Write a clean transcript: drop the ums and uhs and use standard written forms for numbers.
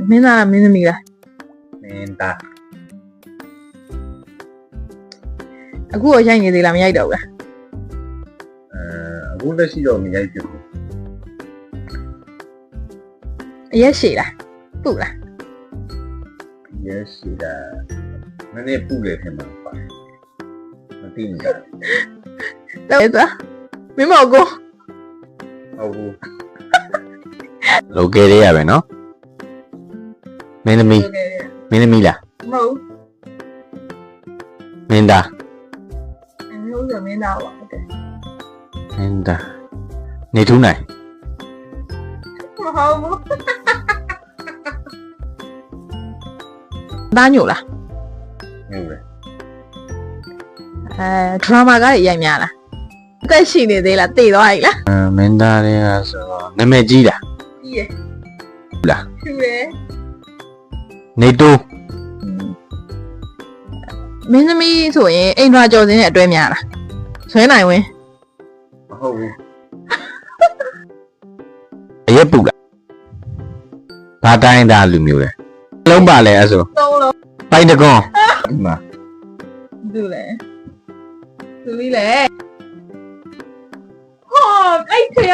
မင်းသားလားမင်းသမီးလား မင်းသား အခုရောရိုက်နေသေးလားမရိုက်တော့ဘူးလား အခုလက်ရှိတော့မရိုက်ပြဘူး အရက်ရှည်လားပုလား ရဲရှိတာနည်းနည်းပူလေထင်မှာပါမသိဘူး တော့သွားမင်းမကို ဟုတ်ဘူး လောကယ်လေးရပဲနော်မင်းသမီးလား မဟုတ် မင်းသား ဘူးဆိုမင်းသားပါဟုတ်တယ် မင်းသားနေထူးနိုင် မဟုတ်ဘူးသားညို့လား ဟုတ်တယ် ဒရမာကားကြီးရိုက်များလားအသက်ရှိနေသေးလားတည်သွားပြီလား မင်းသားတွေကဆိုတော့နာမည်ကြီးလား ကြီးရ လား ဖြူရယ် နေတိုး မင်းသမီးဆိုရင်အိမ်ထွာကျော်စင်းနဲ့အတွဲများလားဆွဲနိုင်ဝင် မဟုတ်ဘူး အရက်ပူလားဘာတိုင်းသားလူမျိုးလဲလုံးပါလဲအဲ့ဆို သုံးလုံး ပိုင်တကွန်ဒီမှာ သူလေသူလေးလေဟောအဲ့ခေ